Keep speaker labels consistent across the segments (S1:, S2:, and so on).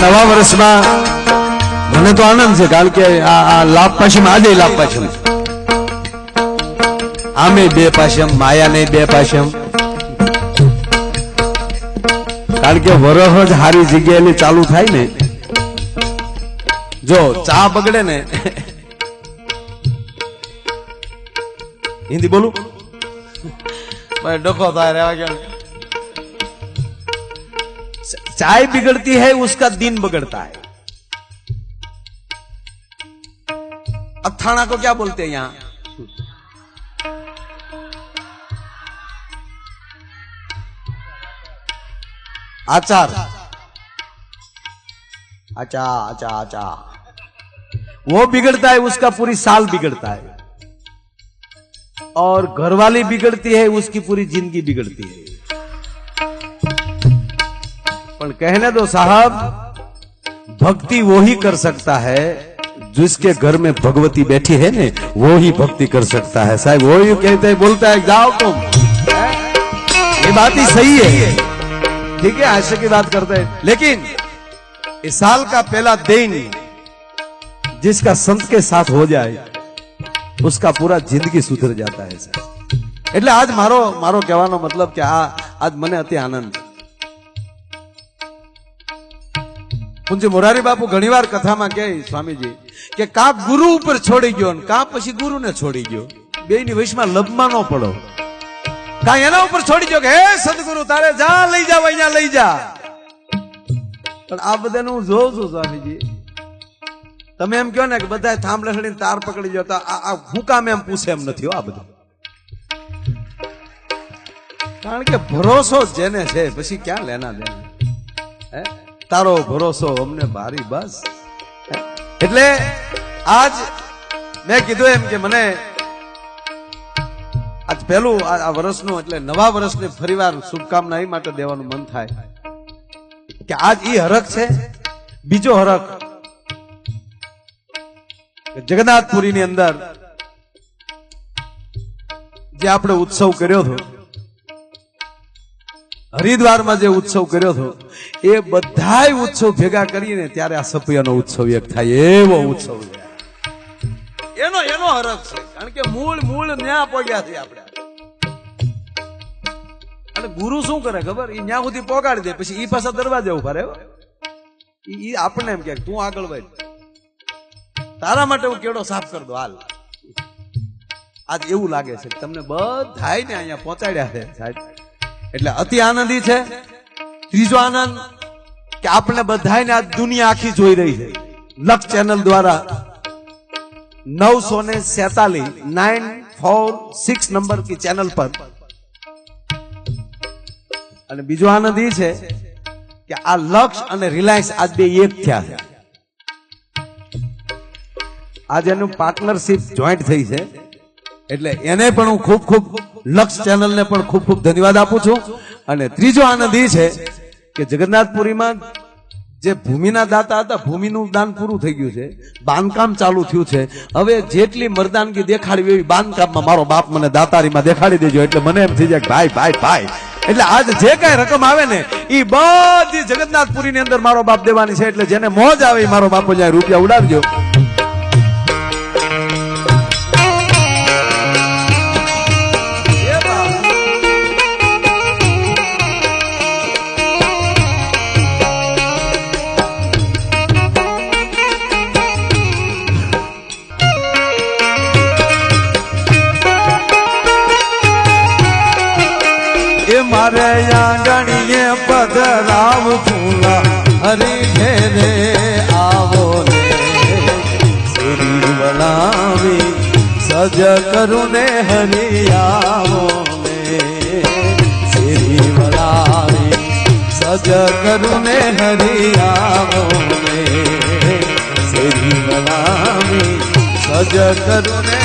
S1: નવા વર્ષમાં મને તો આનંદ છે, કારણ કે આ લાભ પાછમ આજે લાભ પાછમ આમે બે પાછમ માયા ને બે પાછમ, કારણ કે વરહ જ હારી જગ્યાએ ચાલુ થાય ને, જો ચા બગડે ને, હિન્દી બોલું ભાઈ ડખો થાય રેવા ગયા, चाय बिगड़ती है उसका दिन बिगड़ता है। अथाना को क्या बोलते हैं यहां? आचार, आचार वो बिगड़ता है, उसका पूरी साल बिगड़ता है, और घरवाली बिगड़ती है उसकी पूरी जिंदगी बिगड़ती है। पर कहने दो साहब, भक्ति वो ही कर सकता है जिसके घर में भगवती बैठी है ने, वो ही भक्ति कर सकता है। साहब वो ही कहते हैं, बोलता है जाओ तुम, ये बात ही सही है, ठीक है, आशा की बात करते हैं। लेकिन इस साल का पहला दिन जिसका संत के साथ हो जाए उसका पूरा जिंदगी सुधर जाता है। એટલે આજ મારો કહેવાનો મતલબ કે આજ મને અતિ આનંદ। પૂજ્ય મોરારી બાપુ ઘણીવાર કથામાં કહે સ્વામીજી કે કા ગુરુ ઉપર છોડી ગયો ને કા પછી ગુરુને છોડી ગયો, બેયની વચમાં લબમાં ન પડો, કા એના ઉપર છોડી ગયો કે હે સદગુરુ તારે જા લઈ જાવ અહીંયા લઈ જા, પણ આ બધાને હું જોઉં છું સ્વામીજી, તમે એમ કહો ને કે બધા થાંભલે ચડીને તાર પકડી જતા, આ હું કામ એમ પૂછે એમ નથી આ બધું, કારણ કે ભરોસો જેને છે પછી ક્યાં લેના દેના, હે તારો ભરોસો અમને ભારી બસ। એટલે આજ મેં કીધું એમ કે મને આજ પહેલું આ વર્ષનું એટલે નવા વર્ષને ફરીવાર શુભકામના એ માટે દેવાનું મન થાય કે આજ ઈ હરખ છે। બીજો હરખ જગન્નાથપુરીની અંદર જે આપણે ઉત્સવ કર્યો હતો, હરિદ્વારમાં જે ઉત્સવ કર્યો હતો, એ બધાય ઉત્સવ ભેગા કરીને ત્યારે આ સપૈયાનો ઉત્સવ એક થાય એવો ઉત્સવ એનો હરખ છે, કારણ કે મૂળ ન્યા પોગ્યા છે આપણે। અને ગુરુ શું કરે ખબર, એ ન્યા સુધી પોગાડી દે, પછી ઈ પાછા દરવાજે ઉભા રહે, ઈ આપણને એમ કે તું આગળ વધ, તારા માટે હું કેડો સાફ કરી દો હાલ। આજ એવું લાગે છે તમને બધાય ને અહીંયા પહોંચાડ્યા છે સાહેબ, એટલે અતિ આનંદી છે। ત્રીજો આનંદ કે આપણે બધાને આ દુનિયા આખી જોઈ રહી છે લક્ષ ચેનલ દ્વારા 946 નંબર की चैनल पर। અને બીજો આનંદ એ છે કે આ લક્ષ અને રિલાયન્સ આજ બે એક થયા છે, આજ એનું પાર્ટનરશિપ જોઈન્ટ થઈ છે, એટલે એને પણ હું ખૂબ લક્ષ ચેનલને પણ ખૂબ ધન્યવાદ આપું છું। અને ત્રીજો આનંદ એ છે કે જગન્નાથપુરીમાં જે ભૂમિના દાતા હતા, ભૂમિનું દાન પૂરું થઈ ગયું છે, બાંધકામ ચાલુ થયું છે, હવે જેટલી મર્દાનગી દેખાડવી એવી બાંધકામમાં મારો બાપ મને દાતારીમાં દેખાડી દેજો, એટલે મને એમ થઈ જાય ભાઈ ભાઈ ભાઈ, એટલે આજ જે કઈ રકમ આવે ને એ બધી જગન્નાથપુરીની અંદર મારો બાપ દેવાની છે, એટલે જેને મોજ આવે એ મારો બાપો જાય રૂપિયા ઉડાવજો। मारे आंगणिये पधराव फूला हरि घेरे आवो ने, शरीर बनावी सज करूं ने हरि आवो ने, शरीर बनावी सज करूं ने हरि आवो ने, शरीर बनावी सज करूं ने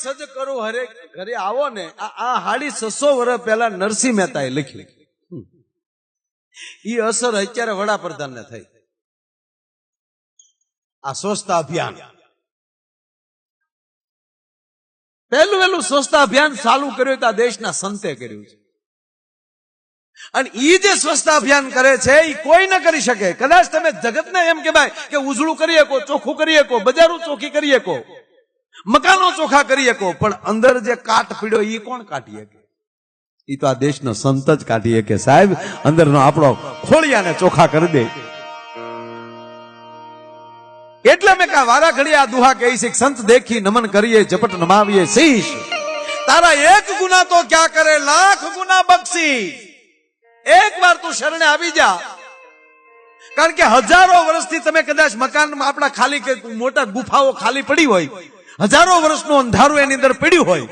S1: સજ કરું હરે ઘરે આવો ને। આ 650 વર્ષ પહેલા નરસિંહ મહેતાએ લખ્યું, ઈ અસર અત્યારે વડાપ્રધાન ને થઈ। આ સ્વચ્છતા અભિયાન પહેલું સ્વચ્છતા અભિયાન ચાલુ કર્યું તો આ દેશના સંતે કર્યું છે। અને ઈ જે સ્વચ્છતા અભિયાન કરે છે એ કોઈ ન કરી શકે. કદાચ તમે જગતને એમ કહેવાય કે ઉજળું કરી શકો, ચોખ્ખું કરી શકો, બજારો ચોખ્ખી કરી શકો, મકાનો ચોખ્ખા કરી શકો, પણ અંદર જે કાટ પીડ્યો એ કોણ કાઢી શકે? એ તો આ દેશનો સંત જ કાઢી શકે સાહેબ. અંદરનો આપણો ખોળિયાને ચોખ્ખા કરી દે. એટલે મેં કા વારા ઘડી આ દુહા કહી છે, સંત દેખી નમન કરીએ, ઝપટ નમાવીએ શીશ. તારા એક ગુના તો ક્યાં કરે, લાખ ગુના બક્ષી. એક વાર તું શરણે આવી જા. કારણ કે હજારો વર્ષથી તમે કદાચ મકાનમાં આપણા ખાલી કે મોટા ગુફાઓ ખાલી પડી હોય, હજારો વર્ષનું અંધારું એની અંદર પડ્યું હોય,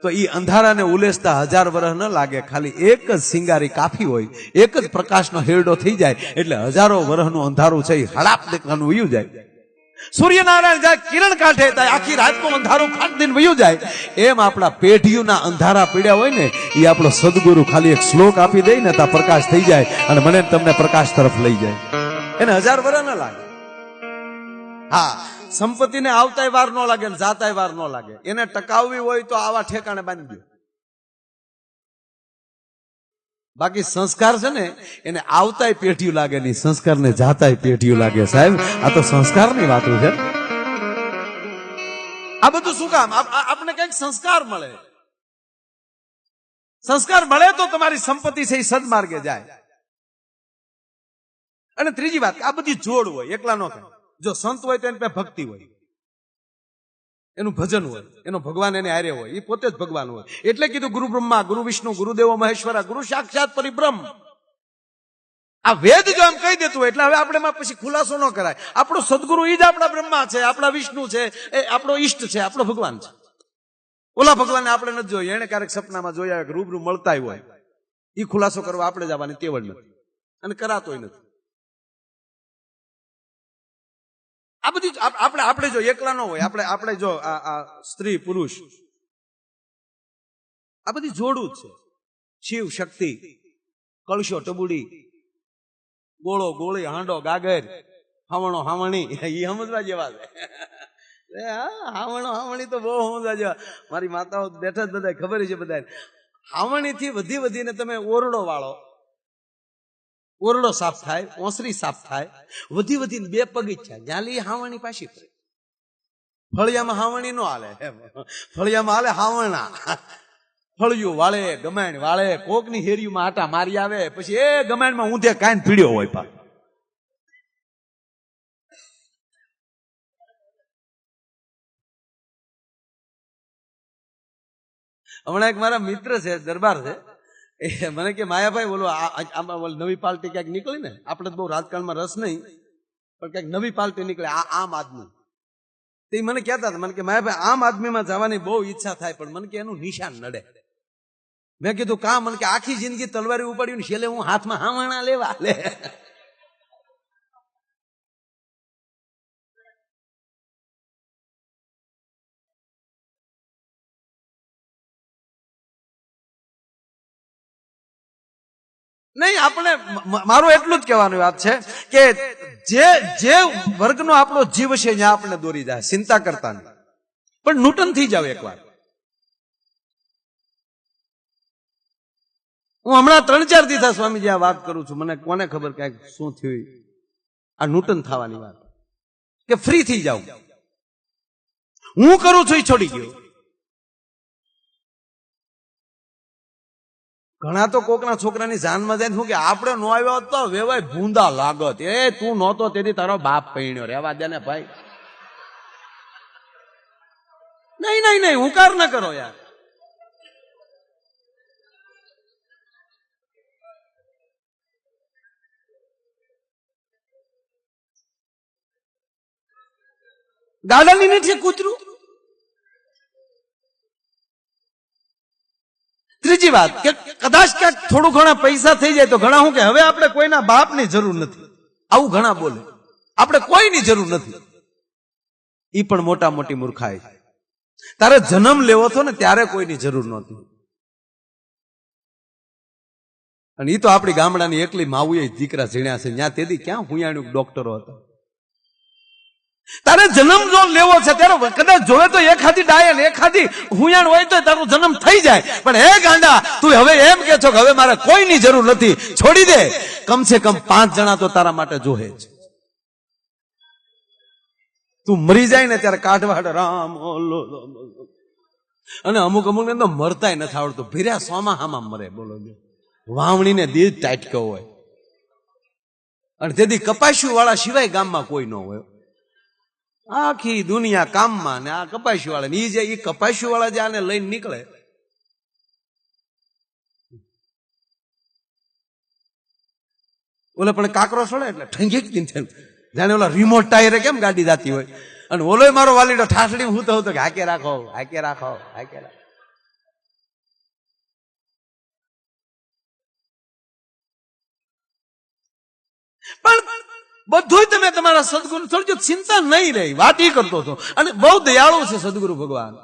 S1: તો એ અંધારાને ઉલેસતા 1000 વર્ષ ન લાગે. ખાલી એક જ સિંગારી કાફી હોય, એક જ પ્રકાશનો હેરડો થઈ જાય એટલે હજારો વર્ષનું અંધારું છે એ હડાપ દેખાનું વયું જાય. સૂર્યનારાયણ જાય કિરણ કાઢે ત્યાં આખી રાતનું અંધારું ફાટ દઈને વયું જાય. એમ આપણા પેઢીઓના અંધારા પીડ્યા હોય ને, એ આપણો સદગુરુ ખાલી એક શ્લોક આપી દે ને ત્યાં પ્રકાશ થઈ જાય અને મને તમને પ્રકાશ તરફ લઈ જાય. એને 1000 વર્ષ ન લાગે. હા, સંપત્તિને આવતાય વાર ન લાગે ને જાતાય વાર ન લાગે. એને ટકાવવી હોય તો આવા ઠેકાણે બાંધી દો. બાકી સંસ્કાર છે ને એને આવતાય પેઢીયું લાગે નહીં, સંસ્કારને જાતાય પેઢીયું લાગે. સાહેબ આ તો સંસ્કારની વાતો છે. આ બધું શું કામ? આપણે કઈક સંસ્કાર મળે. સંસ્કાર મળે તો તમારી સંપત્તિ છે એ સદમાર્ગે જાય. અને ત્રીજી વાત, આ બધી જોડ હોય, એકલા નો થાય. જો સંત હોય તો એની પાસે ભક્તિ હોય, એનું ભજન હોય, એનો ભગવાન એને હારે હોય, એ પોતે જ ભગવાન હોય. એટલે કીધું ગુરુ બ્રહ્મા, ગુરુ વિષ્ણુ, ગુરુદેવો મહેશ્વરા, ગુરુ સાક્ષાત પરિબ્રહ્મ. આ વેદ જો આમ કહી દેતું હોય એટલે હવે આપણે એમાં પછી ખુલાસો ન કરાય. આપણો સદગુરુ એ જ આપણા બ્રહ્મા છે, આપણા વિષ્ણુ છે, એ આપણો ઈષ્ટ છે, આપણો ભગવાન છે. ઓલા ભગવાનને આપણે નથી જોઈએ, એને ક્યારેક સપનામાં જોયા કે રૂબરૂ મળતા હોય, એ ખુલાસો કરવા આપણે જવાની તેવડ નથી અને કરાતોય નથી. આ બધી આપણે જો એકલા ન હોય, આપણે જો આ સ્ત્રી પુરુષ આ બધી જોડું જ છે. શિવ શક્તિ, કળશો ટબુડી, ગોળો ગોળી, હાંડો ગાગર, હાવણો હાવણી, એ સમજવા જેવા છે. હાવણો હાવણી તો બહુ સમજવા જેવા. મારી માતાઓ બેઠા જ બધા ખબર છે બધા. હાવણી થી વધીને તમે ઓરડો વાળો, ઓરડો સાફ થાય, ઓસરી સાફ થાય, વધીને 2 પગીચા જ્યાં લી હાવણી પાછી ફરે. ફળિયામાં હાવણી નો હાલે, ફળિયામાં હાલે હાવણા. ફળિયું વાળે, ગમાણ વાળે, કોકની હેરીમાં આટા મારી આવે, પછી એ ગમાણમાં ઊંધે કાંઈ પીડ્યો હોય. પા હમણાં એક મારા મિત્ર છે, દરબાર છે, એ મને કે માયાભાઈ બોલો આમાં નવી પાર્ટી ક્યાંક નીકળી ને, આપણે બહુ રાજકારણમાં રસ નહીં પણ ક્યાંક નવી પાર્ટી નીકળે, આમ આદમી. તે મને કહેતા હતા, મને કે માયાભાઈ આમ આદમીમાં જવાની બહુ ઈચ્છા થાય પણ મને કે એનું નિશાન નડે. મેં કીધું કામ? મને કે આખી જિંદગી તલવારી ઉપાડ્યું ને છેલ્લે હું હાથમાં હાવણા લેવા લે. નહીં, આપણે મારું એટલું જ કહેવાનું વાત છે કે જે વર્ગનો આપણો જીવ છે ત્યાં આપણે દોરી જાય, ચિંતા કરતા નહીં. પણ નૂટન થઈ જાવ એકવાર. હું હમણાં 3-4 દિવસ સ્વામીજી આ વાત કરું છું, મને કોને ખબર ક્યાંક શું થયું. આ નૂટન થવાની વાત કે ફ્રી થઈ જાવ. હું કરું છું એ છોડી ગયો. ઘણા તો કોકના છોકરાની જાનમાં જાય શું કે આપણે નો આવ્યો તો વેવાય ભૂંદા લાગત. એ તું નહોતો તેથી તારો બાપ પૈણ્યો, રેવા દે ને ભાઈ. નહીં, હુંકાર ન કરો યાર. ગાડાની નથી કૂતરું. ત્રીજી વાત કે કદાચ ક્યાંક થોડું ઘણા પૈસા થઈ જાય તો ઘણા શું કે હવે આપણે કોઈના બાપની જરૂર નથી, આવું ઘણા બોલે. આપણે કોઈની જરૂર નથી. એ પણ મોટા મોટી મૂર્ખાઈ. તારે જન્મ લેવો હતો ને ત્યારે કોઈની જરૂર નહોતી. અને એ તો આપણી ગામડાની એકલી માવુએ દીકરા ઝીણ્યા છે. ત્યાં તેથી ક્યાં હુયાણું ડોક્ટરો હતા. તારે જન્મ જો લેવો છે ત્યારે કદાચ જોવે તો એક હાથી ડાયન એક હાથી હુયાણ હોય તો તારો જન્મ થઈ જાય, પણ હે ગાંડા તું હવે એમ કે છો કે હવે મારે કોઈની જરૂર નથી, છોડી દે. કમસે કમ 5 જણા તો તારા માટે જોહે છે. તું મરી જાય ને ત્યારે કાઢવાડ રામ અને અમુક ને તો મરતાય નથી આવડતું, ભીર્યા સોમાં હામાં મરે. બોલો, વાવણીને દીજ ટાટકો હોય અને તેથી કપાસ્યું વાળા સિવાય ગામમાં કોઈ ન હોય. આખી દુનિયા કામમાં ને આ કપાસ્યું વાળા એ કપાસ્યું વાળા જે આને લઈને નીકળે. ઓલે પણ કાકરો સડે એટલે ઠંગી જાણે ઓલા રિમોટ ટાયરે કેમ ગાડી જાતી હોય, અને ઓલો મારો વાલીડો ઠાસડી હું તો કે હાકે રાખો હાકે રાખો હાકે રાખો. પણ બધું તમે તમારા સદગુરુ થોડી ચિંતા નહીં રહી, વાત એ કરતો હતો. અને બહુ દયાળુ છે સદગુરુ ભગવાન.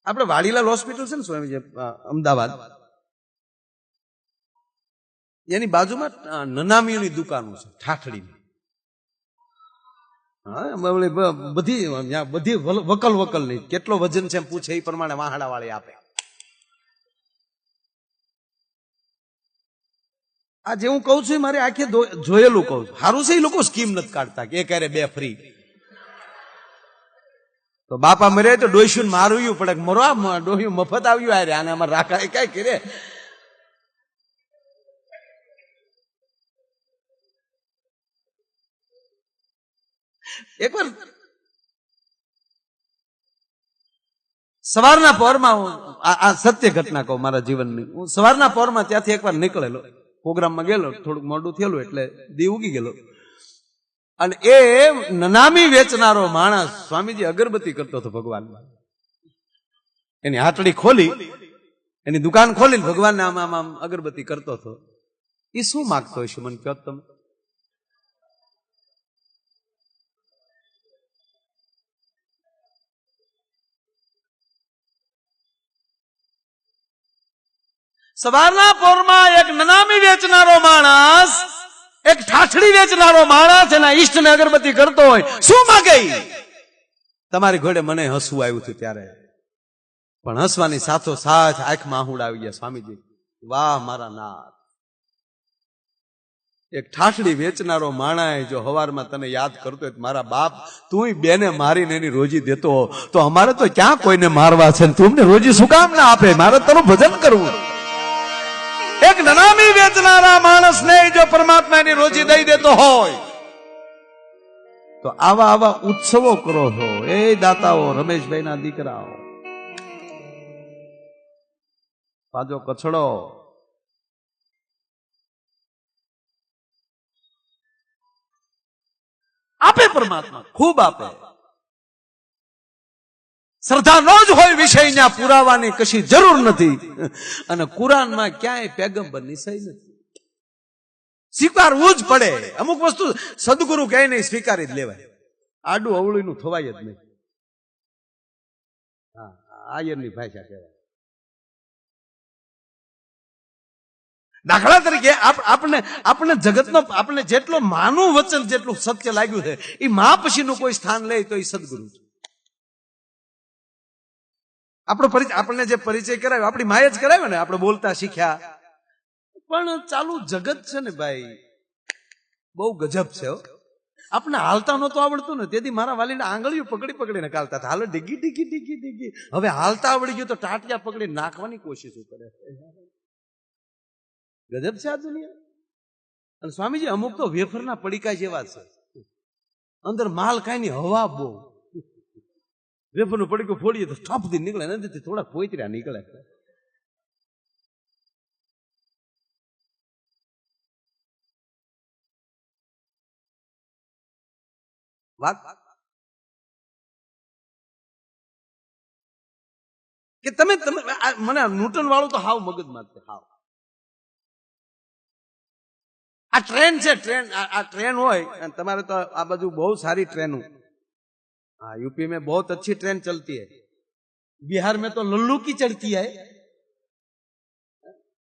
S1: આપણે વાડીલાલ હોસ્પિટલ છે ને સ્વામીજી અમદાવાદ, એની બાજુમાં નનામીઓની દુકાનો છે ઠાઠડીની. બધી વકલ વકલ નહીં, કેટલો વજન છે પૂછે એ પ્રમાણે વાહડા વાળી આપે. આ જે હું કઉ છું મારી આંખે જોયેલું કઉ છું. સારું છે એ લોકો સ્કીમ નથી કાઢતા કે 1 હારે 2 ફ્રી. તો બાપા મરે તો ડોસ્યું મારવું પડે, મરવા ડોહ્યું મફત આવ્યું આરે, આને અમારે રાખા કઈ કરે. એકવાર સવારના પહોરમાં આ સત્ય ઘટના કહું મારા જીવનની. હું સવારના પહોરમાં ત્યાંથી એકવાર નીકળેલો, પ્રોગ્રામમાં ગયેલો, થોડુંક મોડું થયેલું એટલે દી ઉગી ગયેલો. અને એ નનામી વેચનારો માણસ સ્વામીજી અગરબત્તી કરતો હતો ભગવાનમાં. એની હાટડી ખોલી, એની દુકાન ખોલીને ભગવાનને આમ આમ આમ અગરબત્તી કરતો હતો. એ શું માગતો હશે મને કહો તમે? સવારના પોરમાં એક નનામી વેચનારો માણસ, એક ઠાઠડી વેચનારો માણસ એના ઈષ્ટને અગરબત્તી કરતો હોય, શું માગે? તમારી ઘોડે મને હસવું આવ્યું હતું ત્યારે, પણ હસવાની સાથો સાથ આંખમાં આહુડા આવી ગયા. સ્વામીજી વાહ મારા નાથ, એક ઠાઠડી વેચનારો માણસ જો હવારમાં તને યાદ કરતો હોય, મારા બાપ તું બેને મારીને એની રોજી દેતો તો અમારે તો ક્યાં કોઈને મારવા છે, તું રોજી શું કામ ના આપે? મારે તારું ભજન કરવું. એક નનામી વેચનારા માણસને જો પરમાત્મા એની રોજી દઈ દેતો હોય તો આવા આવા ઉત્સવો કરો છો એ દાતાઓ, રમેશભાઈ ના દીકરાઓ. પાજો કચડો આપે પરમાત્મા, ખૂબ આપે. શ્રદ્ધા નો જ હોય વિષયના પુરાવાની કશી જરૂર નથી. અને કુરાનમાં ક્યાંય પેગમ્બરની સહી નથી, સ્વીકારવું જ પડે. અમુક વસ્તુ સદગુરુ કહે નહીં, સ્વીકારી જ લેવાય. આડું અવળું નું થવાય જ નહીં. હા, આયરની ભાષા કહેવાય. દાખલા તરીકે આપણે જગતનો આપણે જેટલો માનું વચન જેટલું સત્ય લાગ્યું છે એ મા પછીનું કોઈ સ્થાન લે તો એ સદગુરુ છે. આપણો પરિચય, આપણને જે પરિચય કરાવ્યો આપણી માએ જ કરાવ્યો ને, આપણે બોલતા શીખ્યા. પણ ચાલુ જગત છે ને ભાઈ, બહુ ગજબ છે. આપણે હાલતા નહોતું આવડતું ને, તેથી મારા વાલીને આંગળીઓ પકડી પકડીને ચાલતા હતા. હાલો ડીગી ડીગી ડીગી ડીગી. હવે હાલતા આવડી ગયું તો ટાટિયા પકડી નાખવાની કોશિશ કરે. ગજબ છે આ દુનિયા. અને સ્વામીજી અમુક તો વેફરના પડીકા જેવા છે, અંદર માલ કાંઈ નહીં, હવા બહુ. વેફરનું પડીકું ફોડીએ તો ઠપથી નીકળે, નથી થોડા પોતર્યા નીકળે. વાત કે તમે મને નૂટન વાળું તો હાવ મગજમાં છે. હાવ આ ટ્રેન છે, ટ્રેન આ ટ્રેન હોય તમારે તો આ બાજુ બહુ સારી ટ્રેન. हाँ, यूपी में बहुत अच्छी ट्रेन चलती है, बिहार में तो लल्लू की चलती है,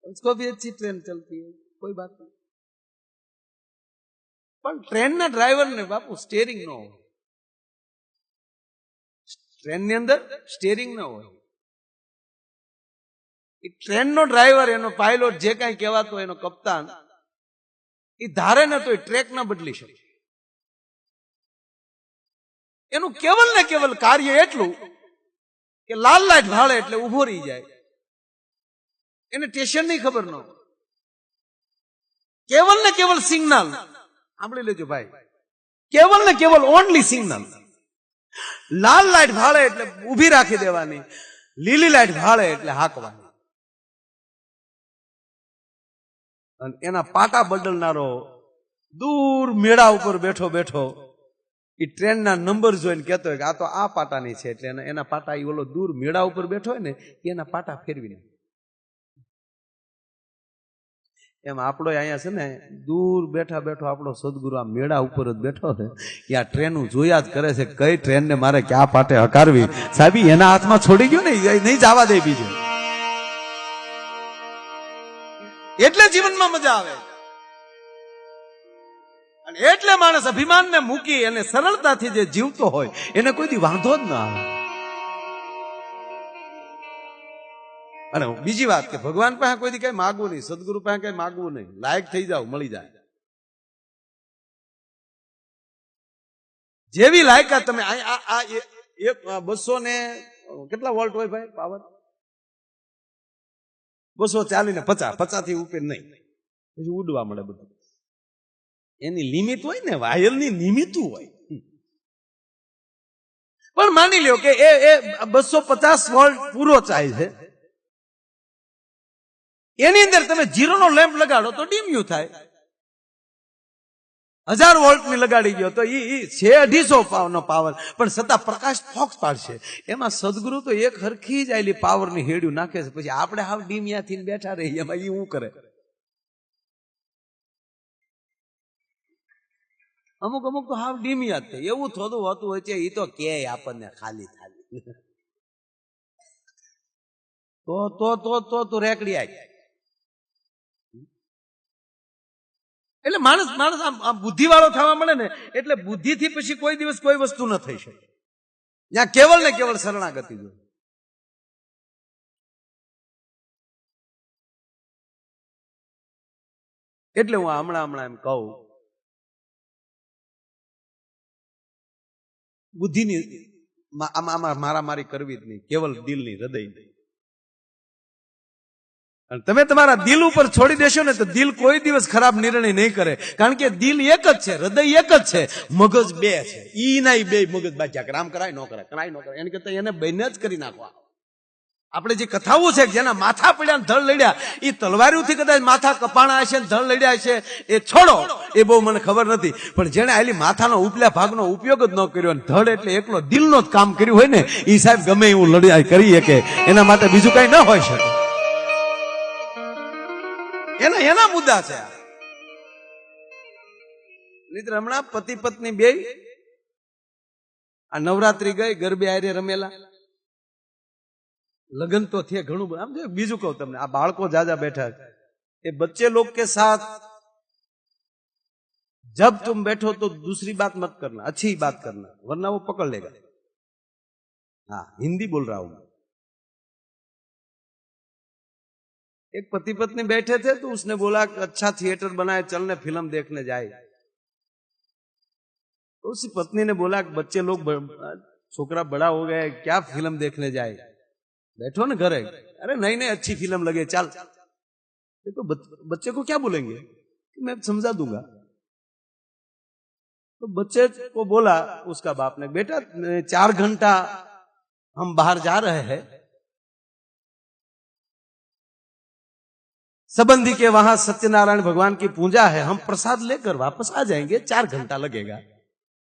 S1: उसको भी अच्छी ट्रेन चलती है, कोई बात नहीं. પણ ટ્રેનના ડ્રાઈવરને બાપુ સ્ટેરિંગ ન હોય, ટ્રેનની અંદર સ્ટેરિંગ ન હોય. એ ટ્રેનનો ડ્રાઈવર, એનો પાયલોટ, જે કાંઈ કહેવાતો એનો કપ્તાન, એ ધારે ને તો એ ટ્રેક ના બદલી શકે. એનું કેવલ ને કેવલ કાર્ય એટલું કે લાલ લાઈટ ભાળે એટલે ઉભો રહી જાય. એને સ્ટેશનની ખબર ન હોય, કેવલ ને કેવલ સિગ્નલ સાંભળી લેજો ભાઈ, કેવલ ને કેવલ ઓનલી સિગ્નલ. લાલ લાઈટ ભાળે એટલે ઉભી રાખી દેવાની, લીલી લાઈટ ભાળે એટલે હાંકવાની. અને એના પાટા બદલનારો દૂર મેળા ઉપર બેઠો બેઠો એ ટ્રેનના નંબર જોઈને કહેતો હોય કે આ તો આ પાટાની છે, એટલે એના પાટા એ ઓલો દૂર મેળા ઉપર બેઠો હોય ને એના પાટા ફેરવીને. એમ આપણો અહીંયા છે ને દૂર બેઠા બેઠો આપણો સદગુરુ આ મેળા ઉપર જ બેઠો છે, એ આ ટ્રેનું જોયા જ કરે છે કઈ ટ્રેનને મારે ક્યાં પાટે હકારવી. સાહેબ એના હાથમાં છોડી ગયો ને, નહીં જવા દે બીજું. એટલે જીવનમાં મજા આવે, અને એટલે માણસ અભિમાનને મૂકી અને સરળતાથી જે જીવતો હોય એને કોઈ દી વાંધો જ ના આવે. અને બીજી વાત કે ભગવાન પાસે કોઈ દી કઈ માગવું નહીં, સદગુરુ પાસે કઈ માગવું નહીં, લાયક થઈ જાવ મળી જાય. જેવી લાયકાત તમે આ 200 ને કેટલા વોલ્ટ હોય ભાઈ પાવર? 240 ને 50 થી ઉપર નહીં, પછી ઉડવા મળે બધું. એની લિમિટ હોય ને, વાયરની લિમિટ હોય. પણ માની લ્યો કે એ 250 વોલ્ટ પૂરો ચાય છે, એની અંદર તમે 0 નો લેમ્પ લગાડો તો ડીમ્યુ થાય. 1000 વોલ્ટ ની લગાડી ગયો તો એ છે 250 નો પાવર, પણ છતાં પ્રકાશ ફોક્સ પાડશે. એમાં સદગુરુ તો એક હરખી જ આયેલી પાવર ની હેડ્યું નાખે છે, પછી આપણે હાવ ડીમિયા થઈને બેઠા રહીએ. એમાં એ શું કરે? અમુક અમુક તો હાવ ડીમિયા જ થાય. એવું થોડું હોતું હોય છે, એ તો કે આપણને ખાલી ખાલી તો રેકડી આવી. એટલે માણસ આમ બુદ્ધિ વાળો થવા મળે ને, એટલે બુદ્ધિ થી પછી કોઈ દિવસ કોઈ વસ્તુ ન થઈ શકે. ત્યાં કેવલ ને કેવલ શરણાગતિ જોઈએ. એટલે હું હમણાં એમ કહું, બુદ્ધિની આમાં મારામારી કરવી જ નહીં, કેવલ દિલની, હૃદયની. અને તમે તમારા દિલ ઉપર છોડી દેશો ને તો દિલ કોઈ દિવસ ખરાબ નિર્ણય નહીં કરે, કારણ કે દિલ એક જ છે, હૃદય એક જ છે, મગજ બે છે. ઈ ના બે મગજ બાજ્યા કરે, આમ કરાય ન કરાય, એને કરતા એને બેને જ કરી નાખવા. આપણે જે કથાઓ છે જેના માથા પડ્યા ધળ લડ્યા, એ તલવારીથી કદાચ માથા કપાણા હશે, ધળ લડ્યા હશે, એ છોડો, એ બહુ મને ખબર નથી. પણ જેને આલી માથાનો ઉપલા ભાગનો ઉપયોગ જ ન કર્યો, ધડ એટલે એકલો દિલનો જ કામ કર્યું હોય ને, એ સાહેબ ગમે એવું લડાઈ કરી શકે, એના માટે બીજું કઈ ન હોય શકે. એના મુદ્દા છે. મિત્ર, હમણાં પતિ પત્ની બે આ નવરાત્રી ગઈ, ગરબે આરે રમેલા, લગ્ન તો થયા ઘણું. આમ બીજું કહું તમને, આ બાળકો જાજા બેઠા, એ બચ્ચે લોग के साथ जब तुम बैठो तो दूसरी बात मत करना, अच्छी बात करना, वरना वो पकड़ लेगा. हाँ, हिंदी बोल रहा हूं. एक पति पत्नी बैठे थे तो उसने बोला कि अच्छा थिएटर बनाए, चलने फिल्म देखने जाए. तो उसी पत्नी ने बोला कि बच्चे लोग, छोकरा बड़ा हो गया, क्या फिल्म देखने जाए, बैठो ना घरे. अरे नहीं अच्छी फिल्म लगे, चल. तो बच्चे को क्या बोलेंगे? मैं समझा दूंगा. तो बच्चे को बोला उसका बाप ने, बेटा 4 घंटा हम बाहर जा रहे हैं, संबंधी के वहां सत्यनारायण भगवान की पूजा है, हम प्रसाद लेकर वापस आ जाएंगे, 4 घंटा लगेगा,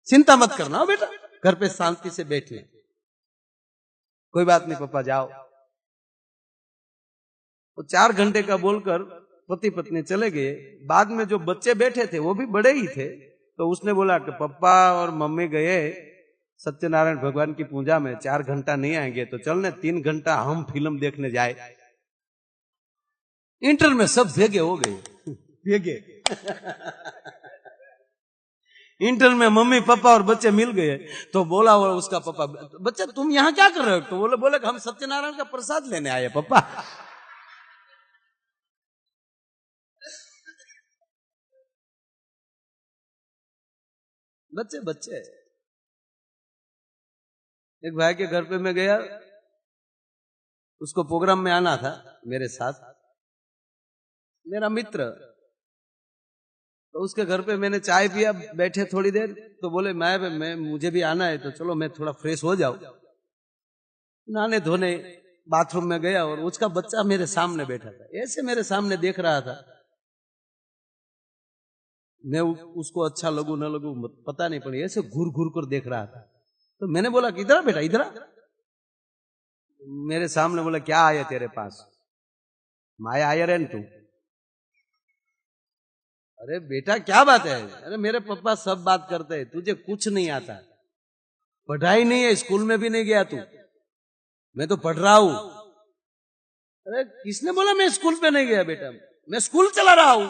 S1: चिंता मत करना हो बेटा, घर पे शांति से बैठे. कोई बात नहीं पापा, जाओ. तो 4 घंटे का बोलकर पति पत्नी चले गए. बाद में जो बच्चे बैठे थे वो भी बड़े ही थे, तो उसने बोला कि पापा और मम्मी गए सत्यनारायण भगवान की पूजा में, 4 घंटा नहीं आएंगे, तो चलने 3 घंटा हम फिल्म देखने जाए. इंटर में सब भेगे हो गए, भेगे. इंटर में मम्मी पापा और बच्चे मिल गए तो बोला वो उसका पापा, बच्चा तुम यहाँ क्या कर रहे हो? तो बोले बोले हम सत्यनारायण का प्रसाद लेने आए पापा। बच्चे बच्चे। एक भाई के घर पे मैं गया, उसको प्रोग्राम में आना था मेरे साथ, मेरा मित्र। तो उसके घर पे मैंने चाय पिया, बैठे थोड़ी देर, तो बोले मैं मुझे भी आना है, तो चलो मैं थोड़ा फ्रेश हो जाऊं। नहाने धोने बाथरूम में गया और उसका बच्चा मेरे सामने बैठा था, ऐसे मेरे सामने देख रहा था। मैं उसको अच्छा लगू न लगू पता नहीं, पर ऐसे घूर घूर कर देख रहा था। तो मैंने बोला कि इधर बेटा इधर। मेरे सामने बोला क्या आया तेरे पास? माया आया रे तू। अरे बेटा क्या बात है? अरे मेरे पापा सब बात करते हैं, तुझे कुछ नहीं आता, पढ़ाई नहीं है, स्कूल में भी नहीं गया तू, मैं तो पढ़ रहा हूं। अरे किसने बोला मैं स्कूल पे नहीं गया बेटा? मैं स्कूल चला रहा हूं।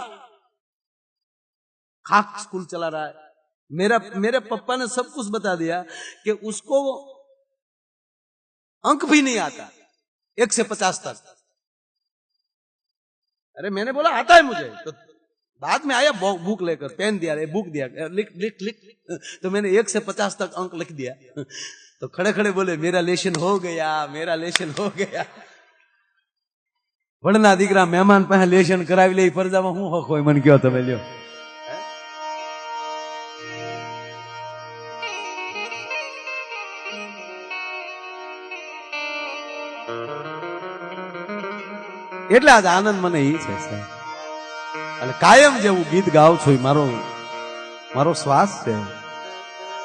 S1: खाक स्कूल चला रहा है। मेरे पापा ने सब कुछ बता दिया कि उसको अंक भी नहीं आता 1 से 50 तक। अरे मैंने बोला आता है मुझे, तो बाद में आया बुक लेकर, पेन दिया, बुक दिया, लिख लिख लिख। तो मैंने 1 से 50 तक अंक लिख दिया। तो खड़े खड़े बोले मेरा लेशन हो गया, मेरा लेशन हो गया। वड़ना दीकरा मेहमान पे लेशन करावी ले फरजामा हूं हो कोई मन क्यों તમે લ્યો। એટલે આજ આનંદ મને ઈ છે સાહેબ, અને કાયમ જેવું ગીત ગાઉં છું મારો શ્વાસ છે।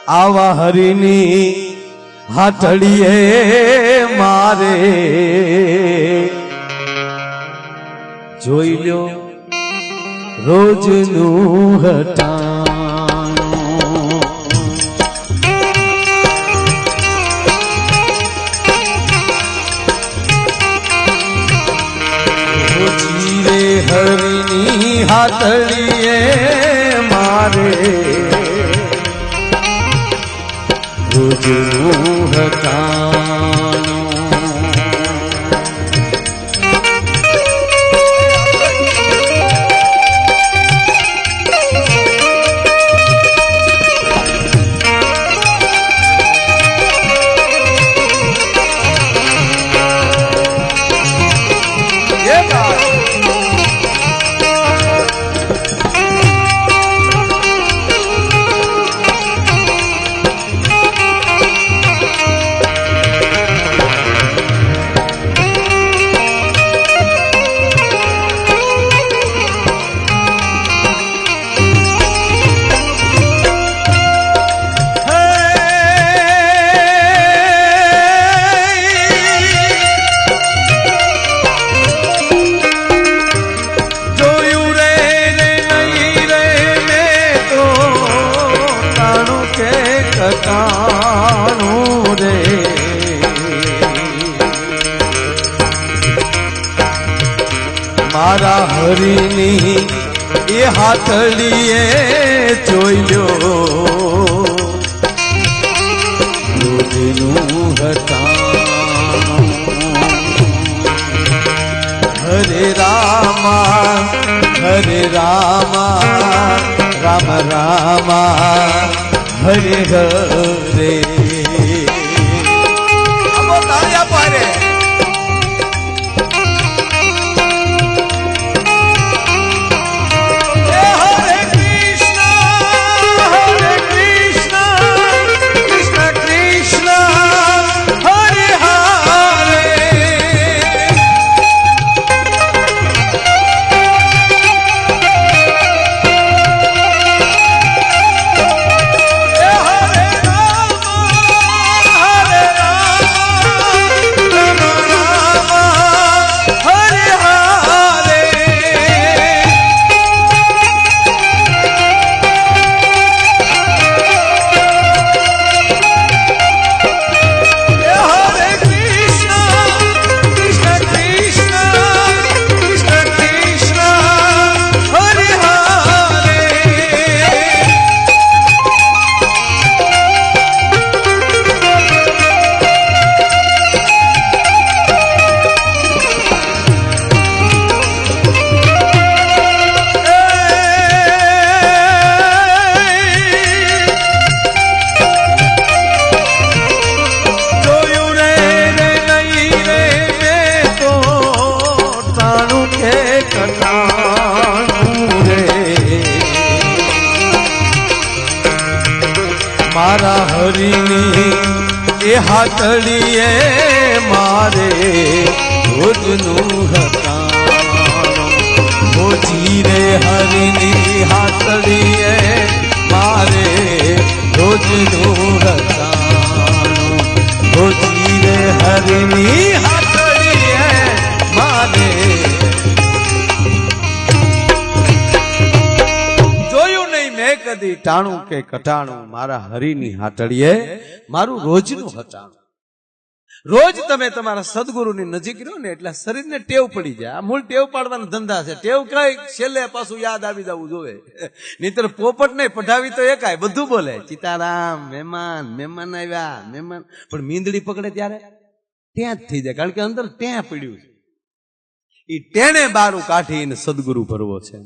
S1: આવા હરિની હાથડીએ મારે જોઈ લ્યો રોજનું હટાણું। જીરે હરિની હાથડીએ મારે રોજનું હટાણું। મારા હરિની એ હાથડીએ જોઈ લ્યો રોજનું હટાણું। હરે રામા રામ રામા હરે હરે। હરિની એ હાથડીએ મારે રોજનું હટાણું ઓજી રે હરિની હાથડીએ મારે રોજનું હટાણું ઓજી રે હરિની હાથડીએ મારે કદી ટાણું કે કટાણું મારા હરિની હાટડીએ મારું રોજનું હટાણું. રોજ તમે તમારા સદગુરુની નજીક રહ્યો ને એટલે શરીરને ટેવ પડી જાય. આ મૂળ ટેવ પાડવાના ધંધા છે. ટેવ કઈ છેલ્લે પાછું યાદ આવી જવું જોવે. નહીતર પોપટ નહીં પઢાવી તો એકાય બધું બોલે સીતારામ મહેમાન મહેમાન આવ્યા મહેમાન, પણ મીંદડી પકડે ત્યારે ત્યાં જ થઈ જાય, કારણ કે અંદર ત્યાં પડ્યું છે. એ ટેણે બારું કાઢીને સદગુરુ ભરવો છે.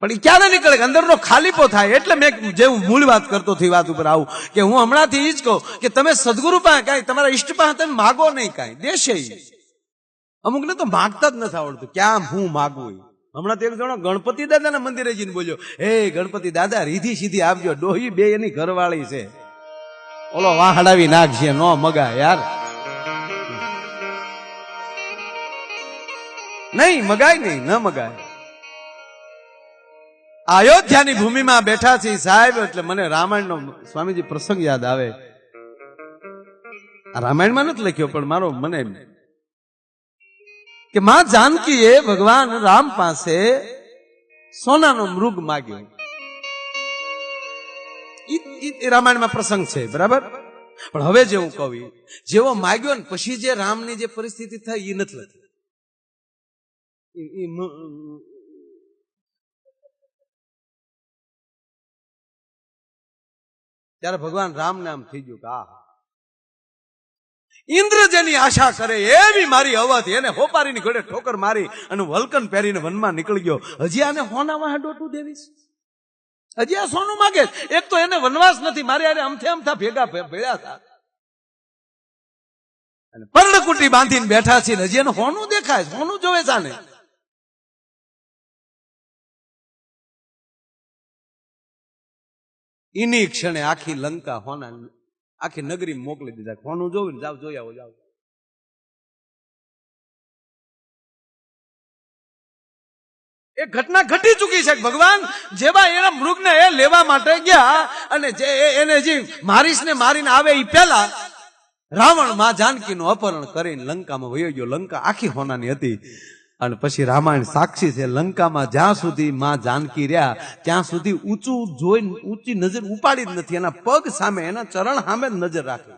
S1: પણ એ ક્યારે નીકળે કે અંદરનો ખાલીપો થાય. એટલે મેં જે હું મૂળ વાત કરતો થઈ વાત ઉપર આવું કે હું હમણાંથી ઈ જ કહું કે તમે સદગુરુ પાસે કાંઈ તમારા ઈષ્ટ પાસે તમે માગો નહીં કાંઈ દેશે. અમુકને તો માગતા જ નથી આવડતું ક્યાં હું માગવું. હમણાં એક જણો ગણપતિ દાદાના મંદિરે જઈને બોલ્યો, હે ગણપતિ દાદા રીધી સીધી આપજો, ડોહી બે એની ઘરવાળી છે, ઓલો વાહડાવી નાખશે, નો મગાય યાર, નહીં મગાય નહીં ન મગાય. અયોધ્યાની ભૂમિમાં બેઠા છે સાહેબ, એટલે મને રામાયણનો સ્વામીજી પ્રસંગ યાદ આવે. આ રામાયણમાં નથી લખ્યો પણ મારો મને કે માં જાનકીએ ભગવાન રામ પાસે સોનાનો મૃગ માગ્યો. એ રામાયણમાં પ્રસંગ છે બરાબર. પણ હવે જે હું કહું જેવો માગ્યો ને પછી જે રામની જે પરિસ્થિતિ થઈ એ નથી લખી. ત્યારે ભગવાન રામ નામ થઈ ગયું કે આ ઇન્દ્ર જેની આશા કરે એવી મારી અવધ, એને હોપારીની ઘોડે ઠોકર મારી અને વલ્કન પહેરીને વનમાં નીકળી ગયો. હજી આને હોનામાં હાડોટું દેવીશ, હજી આ સોનું માગે. એક તો એને વનવાસ નથી, મારી આરે અમથે અમથા ભેગા ભેળ્યા હતા અને પર્ણકુટી બાંધીને બેઠા છે, હજી એને હોનું દેખાય, હોનું જોવે છે. એની ક્ષણે આખી લંકા હોના આખી નગરી મોકલી દીધા. હોનું જોયું ને જાવ જોઈ આવો જાવ. એ ઘટના ઘટી ચૂકી છે. ભગવાન જેવા એના મૃગને એ લેવા માટે ગયા અને જે એને જે મારીશ ને મારીને આવે એ પહેલા રાવણ માં જાનકીનું અપહરણ કરીને લંકામાં વયો ગયો. લંકા આખી હોનાની હતી. અને પછી રામાયણ સાક્ષી છે, લંકામાં જ્યાં સુધી માં જાનકી રહ્યા ત્યાં સુધી ઊંચું જોઈને ઊંચી નજર ઉપાડી જ નથી. એના પગ સામે, એના ચરણ સામે જ નજર રાખે.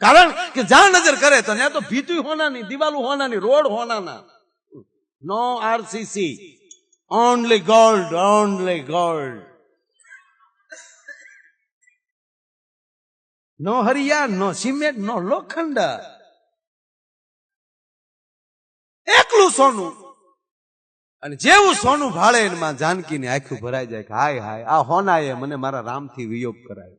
S1: કારણ કે જ્યાં નજર કરે તો ત્યાં તો ભીતું હોનાની, દિવાલું હોનાની, રોડ હોનાના. No RCC, only gold, only gold. No હરિયા, નો સિમેન્ટ, નો લોખંડ, એકલું સોનું. અને જેવું સોનું ભાળે એમાં જાનકીની આંખું ભરાઈ જાય કે હાય હાય આ હોનાએ મને મારા રામથી વિયોગ કરાયો.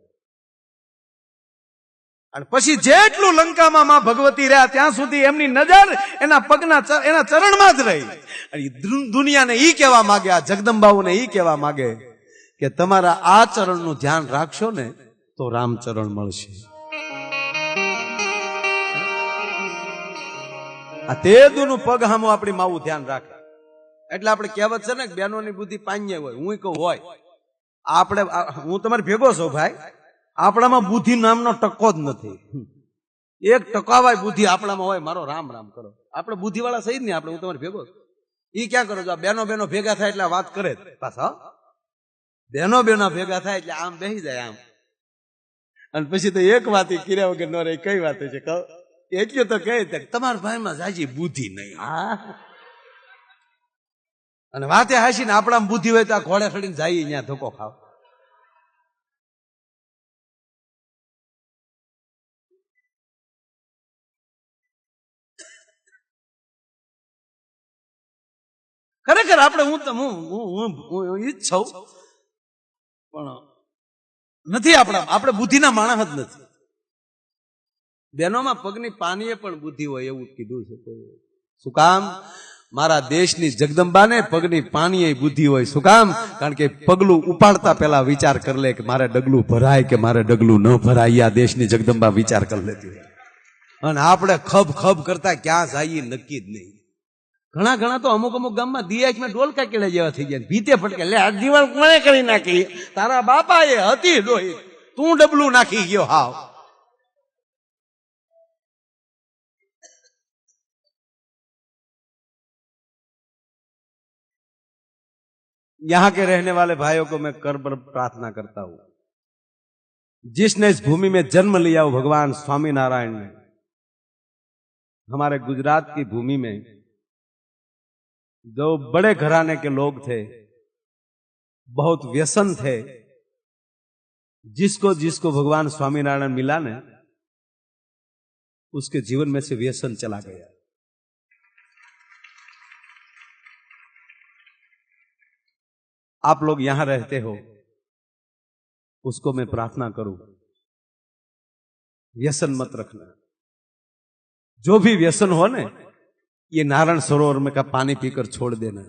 S1: અને પછી જેટલું લંકામાં માં ભગવતી રહ્યા ત્યાં સુધી એમની નજર એના પગના એના ચરણમાં જ રહી. અને દુનિયાને ઈ કહેવા માંગે, આ જગદંબાઓને ઈ કહેવા માંગે કે તમારા આ ચરણનું ધ્યાન રાખશો ને તો રામચરણ મળશે. આ તેદુનું પગ હામું આપણી માવું ધ્યાન રાખે. એટલે આપણે કહેવત છે ને કે બેનોની બુદ્ધિ પાંજે હોય, હું કહું હોય. આપણે હું તમારે ભેગો છો ભાઈ, આપણામાં બુદ્ધિ નામનો ટકો જ નથી. એક ટકાવાય બુદ્ધિ આપણામાં હોય, મારો રામ રામ કરો. આપણે બુદ્ધિ વાળા સહી જ નહીં. આપણે હું તમારે ભેગો છું. ઈ ક્યાં કરો છો? બેનો બેનો ભેગા થાય એટલે વાત કરે પાછા. બેનો બેનો ભેગા થાય એટલે આમ બેસી જાય આમ. અને પછી તો એક વાત કર્યા વગર ન રહે. કઈ વાત છે કહો? એટલું તો કહે તમારા ભાઈમાં જાજી બુદ્ધિ નહીં. હા, અને વાતે હાસી ને આપણા બુદ્ધિ હોય તો આ ઘોડે ચડીને જાય અહીંયા ધોકો ખાવ. ખરેખર આપણે હું ઈ જ છું પણ નથી. આપણે બુદ્ધિના માણસ જ નથી. બેનોમાં પગની પાનીએ પણ બુદ્ધિ હોય એવું કીધું છે. શું કામ? મારા દેશની જગદંબાને પગની પાણીએ બુદ્ધિ હોય. શું કામ? કારણ કે પગલું ઉપાડતા પહેલા વિચાર કરી લે કે મારે ડગલું ભરાય કે મારે ડગલું ન ભરાય. આ દેશની જગદંબા વિચાર કરી લેતી હોય. અને આપણે ખબ ખબ કરતા ક્યાં જઈએ નક્કી જ નહીં. ઘણા તો અમુક ગામમાં દિયાજમાં ડોલકા કેળા જેવા થઈ ગયા. ભીતે ફટકે લે આ દિવાલ કોણે કરી નાખી? તારા બાપા એ હતી ડોહી, તું ડબલું નાખી ગયો. હાવ यहाँ के रहने वाले भाइयों को मैं कर प्रार्थना करता हूं, जिसने इस भूमि में जन्म लिया वो भगवान स्वामी नारायण ने हमारे गुजरात की भूमि में जो बड़े घराने के लोग थे, बहुत व्यसन थे, जिसको जिसको भगवान स्वामीनारायण मिला ने उसके जीवन में से व्यसन चला गया. आप लोग यहां रहते हो, उसको मैं प्रार्थना करूं, व्यसन मत रखना. जो भी व्यसन हो ने ये नारायण सरोवर में का पानी पीकर छोड़ देना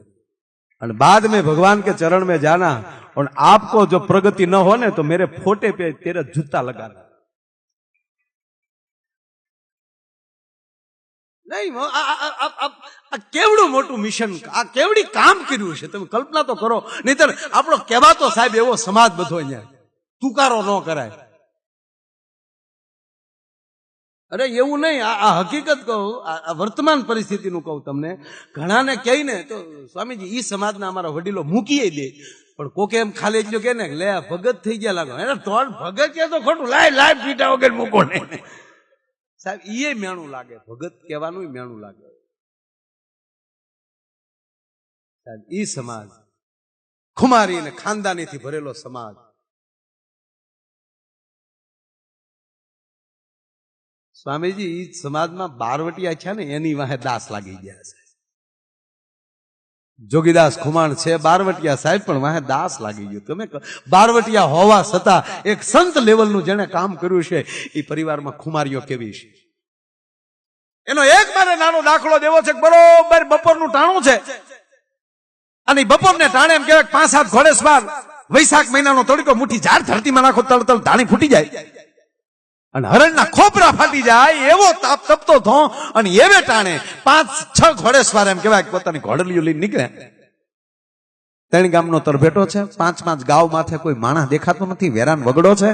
S1: और बाद में भगवान के चरण में जाना. और आपको जो प्रगति न हो ने तो मेरे फोटे पे तेरा जूता लगाना. नहीं केवड़ू मोटू मिशन, आ केवड़ी काम कर्યું છે તમે કલ્પના તો કરો. નહીતર આપણો કહેવાતો સાહેબ એવો સમાજ બધો અહીંયા તુકારો ન કરાય. અરે એવું નહીં, આ હકીકત કહું, આ વર્તમાન પરિસ્થિતિનું કહું તમને. ઘણાને કહીને તો સ્વામીજી ઈ સમાજના અમારા વડીલો મૂકીએ દે, પણ કોકે એમ ખાલી એટલું કે ને લે ભગત થઈ ગયા લાગો. એને તો ભગત કે તો ખોટું, લાય પીટા વગર મૂકો ને સાહેબ. એ મેણું લાગે, ભગત કહેવાનું મેણું લાગે સાહેબ. ઈ સમાજ ખુમારી અને ખાનદાનીથી ભરેલો સમાજ. સ્વામીજી ઈ સમાજમાં બારવટિયા છે ને એની વાહે દાસ લાગી ગયા છે. જોગીદાસ ખુમાણ છે બારવટિયા સાહેબ, પણ વાહે દાસ લાગી ગયો. તમે બારવટિયા હોવા છતાં એક સંત લેવલનું જેને કામ કર્યું છે એ પરિવારમાં ખુમારીઓ કેવી છે એનો એક મારે નાનો દાખલો દેવો છે. બરોબર બપોરનું ટાણું છે અને બપોરને ટાણે એમ કહેવાય 5-7 ઘોડેસવાર વૈશાખ મહિનાનો તડકો મુઠ્ઠી ઝાડ ધરતીમાં નાખો તળ ધાણી ફૂટી જાય અને હરણના ખોપરા ફાટી જાય એવો તાપ તપતો થો. અને એવે ટાણે 5-6 ઘોડેસવાર એમ કહેવાય પોતાની ઘોડલીઓ લઈને નીકળે. 3 ગામનો તરભેટો છે, 5-5 ગાવ માથે કોઈ માણસ દેખાતો નથી. વેરાન વગડો છે.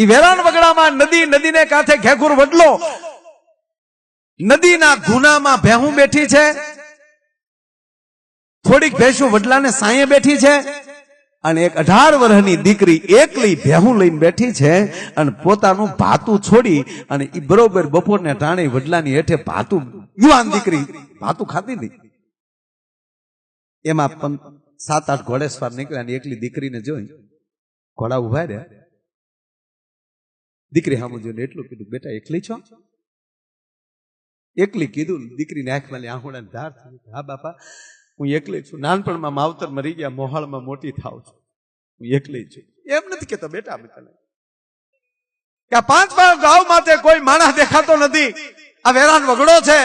S1: એ વેરાન વગડામાં નદીને કાંઠે ઘેઘુર વડલો, નદીના ગુનામાં ભેહું બેઠી છે, થોડીક ભેંસું વડલાને સાંયે બેઠી છે અને એક 18 વર્ષની દીકરી એકલી ભેહું લઈને બેઠી છે અને પોતાનું ભાતું છોડી અને ઈ બરોબર બપોરને ટાણે વડલાની હેઠે ભાતું, યુવાન દીકરી ભાતું ખાતી હતી. એમાં 7-8 ઘોડેસવાર નીકળ્યા અને એકલી દીકરીને જોઈ ઘોડા ઉભા રહ્યા. દીકરી સામું જોઈને એટલું કીધું, બેટા એકલી છો? એકલી કીધું. દીકરીને આંખમાં આંખોડાની ધાર થઈ. હા બાપા હું એકલી છું, નાનપણમાં માવતર મરી ગયા, મોહાળમાં મોટી થાવ છું, હું એકલી છું. એમ નથી કેતો બેટા કે 5-5 ગાવ માથે કોઈ માણસ દેખાતો નથી. આ વેરાન વગડો છે,